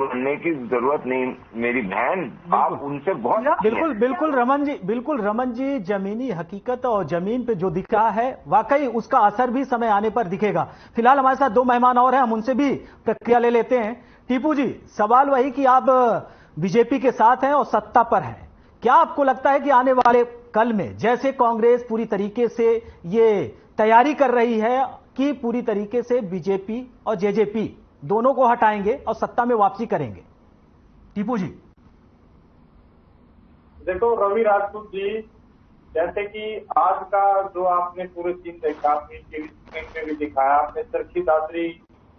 बनने की जरूरत नहीं मेरी बहन, आप उनसे बहुत बिल्कुल रमन जी, जमीनी हकीकत और जमीन पे जो दिख रहा है वाकई उसका असर भी समय आने पर दिखेगा। फिलहाल हमारे साथ दो मेहमान और हैं, हम उनसे भी प्रतिक्रिया ले लेते हैं। टीपू जी, सवाल वही कि आप बीजेपी के साथ हैं और सत्ता पर हैं, क्या आपको लगता है कि आने वाले कल में जैसे कांग्रेस पूरी तरीके से ये तैयारी कर रही है कि पूरी तरीके से बीजेपी और जेजेपी दोनों को हटाएंगे और सत्ता में वापसी करेंगे? टीपू जी। देखो रवि राजपूत जी, जैसे कि आज का जो आपने पूरे सीन देखा, आपने टीवी स्क्रीन पे भी दिखाया, आपने चरखी दादरी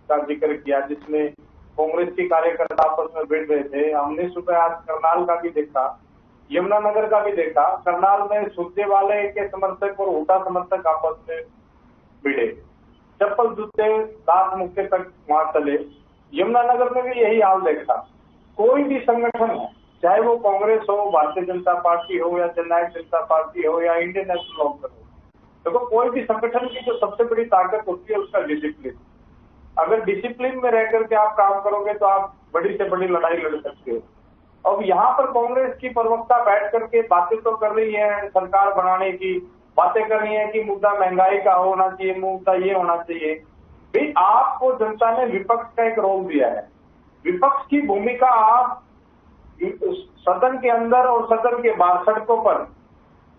का जिक्र किया जिसमें कांग्रेस के कार्यकर्ता आपस में भिड़ रहे थे। हमने सुबह आज करनाल का भी देखा, यमुनानगर का भी देखा। करनाल में सुरजेवाले के समर्थक और हुड्डा समर्थक आपस में भिड़े, चप्पल जूते दांत मुक्के तक वहां चले। यमुनानगर में भी यही हाल देखा। कोई भी संगठन हो, चाहे वो कांग्रेस हो, भारतीय जनता पार्टी हो या जननायक जनता पार्टी हो या इंडियन नेशनल कांग्रेस हो, देखो कोई भी संगठन की जो सबसे बड़ी ताकत होती है उसका डिसिप्लिन। अगर डिसिप्लिन में रह करके आप काम करोगे तो आप बड़ी से बड़ी लड़ाई लड़ सकते हो। अब यहाँ पर कांग्रेस की प्रवक्ता बैठ करके बातें तो कर रही है, सरकार बनाने की बातें कर रही है कि मुद्दा महंगाई का होना चाहिए, मुद्दा ये होना चाहिए। भाई आपको जनता ने विपक्ष का एक रोल दिया है, विपक्ष की भूमिका आप सदन के अंदर और सदन के बाहर सड़कों पर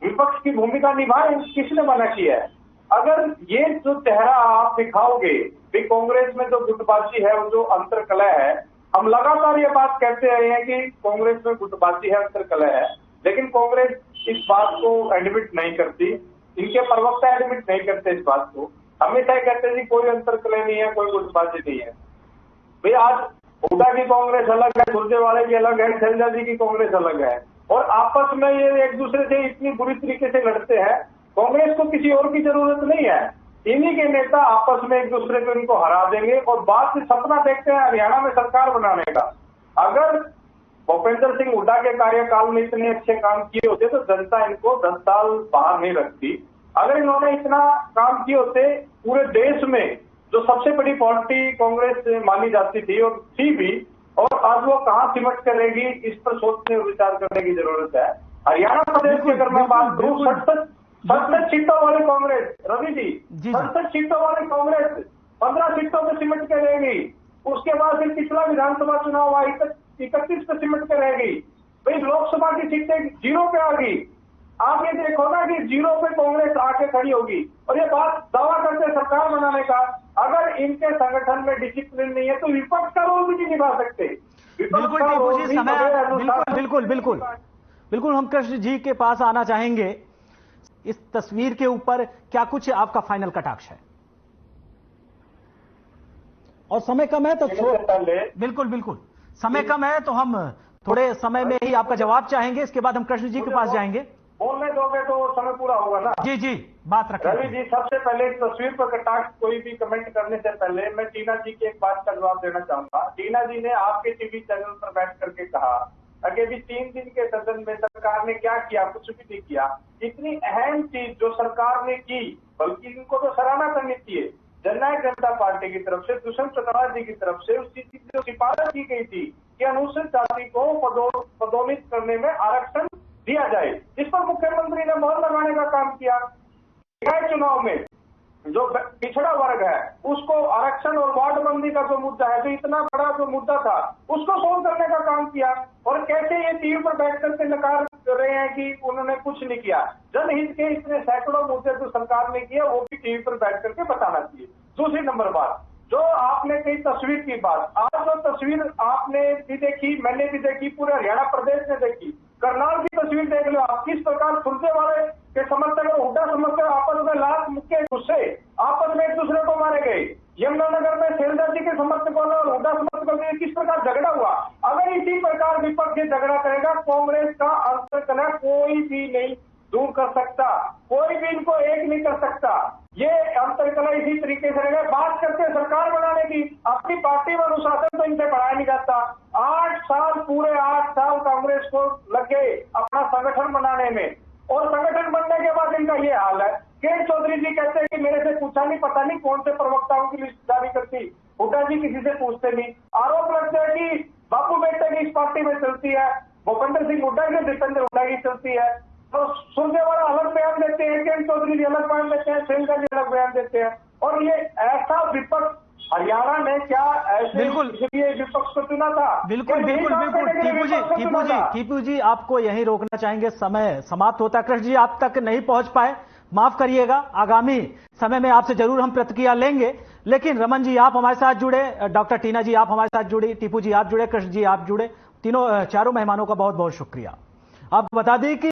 विपक्ष की भूमिका निभाए, किसने मना किया है? अगर ये जो चेहरा आप दिखाओगे, भी कांग्रेस में जो गुटबाजी है, जो अंतरकलह है, हम लगातार ये बात कहते रहे हैं कि कांग्रेस में गुटबाजी है, अंतरकलह है, लेकिन कांग्रेस इस बात को एडमिट नहीं करती, इनके प्रवक्ता एडमिट नहीं करते इस बात को। हमेशा कहते हैं कि कोई अंतरकलह नहीं है, कोई गुटबाजी नहीं है। भाई आज हुड्डा की कांग्रेस अलग है, सुरजेवाले की अलग है, शैलजा जी की कांग्रेस अलग है, और आपस में ये एक दूसरे से इतनी बुरी तरीके से लड़ते हैं। कांग्रेस को किसी और की जरूरत नहीं है, इन्हीं के नेता आपस में एक दूसरे को इनको हरा देंगे। और बात से सपना देखते हैं हरियाणा में सरकार बनाने का। अगर भूपेंद्र सिंह हुड्डा के कार्यकाल में इतने अच्छे काम किए होते तो जनता इनको 10 साल बाहर नहीं रखती। अगर इन्होंने इतना काम किए होते, पूरे देश में जो सबसे बड़ी पार्टी कांग्रेस मानी जाती थी और थी भी, और आज वो कहां सिमट करेगी, इस पर सोचने और विचार करने की जरूरत है। हरियाणा प्रदेश की अगर मैं बात करूं, 67 सीटों वाली कांग्रेस, रवि जी 67 सीटों वाली कांग्रेस 15 सीटों पर सिमट के रहेगी। उसके बाद फिर पिछला विधानसभा चुनाव हुआ, 31 पे सिमट के रहेगी। भाई लोकसभा की सीटें 0 पे आ गई। आप ये देखो ना कि 0 पे कांग्रेस आके खड़ी होगी, और ये बात दावा करते सरकार बनाने का। अगर इनके संगठन में डिसिप्लिन नहीं है तो विपक्ष का रोल भी नहीं निभा सकते। बिल्कुल हम कृष्ण जी के पास आना चाहेंगे। इस तस्वीर के ऊपर क्या कुछ आपका फाइनल कटाक्ष है? और समय कम है तो बिल्कुल समय कम है तो हम थोड़े समय में ही आपका जवाब चाहेंगे, इसके बाद हम कृष्ण जी के पास जाएंगे। बोलने दोगे तो समय पूरा होगा ना? जी बात रखें। रवि जी, सबसे पहले इस तस्वीर पर कटाक्ष कोई भी कमेंट करने से पहले मैं टीना जी की एक बात का जवाब देना चाहूंगा। टीना जी ने आपके टीवी चैनल पर बैठ करके कहा कि अभी 3 दिन के सदन में सरकार ने क्या किया, कुछ भी नहीं किया। इतनी अहम चीज जो सरकार ने की, बल्कि इनको तो सराहना करनी चाहिए जननायक जनता पार्टी की तरफ से, दुष्यंत चौटाला जी की तरफ से, उस चीज की जो सिफारिश की गई थी कि अनुसूचित जाति को पदोन्नत करने में आरक्षण दिया जाए, इस पर मुख्यमंत्री ने मोहर लगाने का काम किया। चुनाव में जो पिछड़ा वर्ग है उसको आरक्षण और वार्डबंदी का जो मुद्दा है, जो इतना बड़ा जो मुद्दा था, उसको सोल्व करने का काम किया। और कैसे ये टीवी पर बैठ करके नकार कर रहे हैं कि उन्होंने कुछ नहीं किया। जनहित के इतने सैकड़ों मुद्दे जो सरकार ने किए वो भी टीवी पर बैठ करके बताना चाहिए। दूसरी नंबर बात, जो आपने कही तस्वीर की बात, आज जो तस्वीर आपने भी देखी, मैंने भी देखी, पूरे हरियाणा प्रदेश ने देखी, करनाल की तस्वीर देख लो आप, किस प्रकार सुरजेवाले के समर्थक और हुड्डा समर्थक आपस में लात मुक्के गुस्से आपस में एक दूसरे को मारे गए। यमुनानगर में शैलजा जी के समर्थकों और हुड्डा समर्थकों में किस प्रकार झगड़ा हुआ। अगर इसी प्रकार विपक्ष से झगड़ा करेगा, कांग्रेस का अंतरकलह कोई भी नहीं दूर कर सकता, कोई भी इनको एक नहीं कर सकता। ये अंतरकलह इसी तरीके से रहेगा। बात करते हैं सरकार बनाने की, अपनी पार्टी में अनुशासन तो इनसे बढ़ाया नहीं जाता। 8 साल, पूरे 8 साल कांग्रेस को लग गए अपना संगठन बनाने में, और संगठन बनने के बाद इनका ये हाल है। के चौधरी जी कहते हैं कि मेरे से पूछा नहीं, पता नहीं कौन से प्रवक्ताओं की लिस्ट जारी करती, हुड्डा जी किसी से पूछते नहीं। आरोप लगता है कि पार्टी में चलती है, भूपेंद्र सिंह हुड्डा की दीपेंद्र हुड्डा की चलती है, तो सुरजेवाला अलग बयान देते हैं, के चौधरी जी अलग बयान देते हैं, सिंह जी अलग बयान देते हैं। और ये ऐसा विपक्ष हरियाणा ने क्या ऐसे बिल्कुल इसलिए विपक्ष को चुना था? बिल्कुल बिल्कुल बिल्कुल टीपू जी आपको यहीं रोकना चाहेंगे, समय समाप्त होता है। कृष्ण जी आप तक नहीं पहुंच पाए, माफ करिएगा, आगामी समय में आपसे जरूर हम प्रतिक्रिया लेंगे। लेकिन रमन जी आप हमारे साथ जुड़े, डॉक्टर टीना जी आप हमारे साथ जुड़ी, टीपू जी आप जुड़े, कृष्ण जी आप जुड़े, चारों मेहमानों का बहुत बहुत शुक्रिया। आपको बता दें कि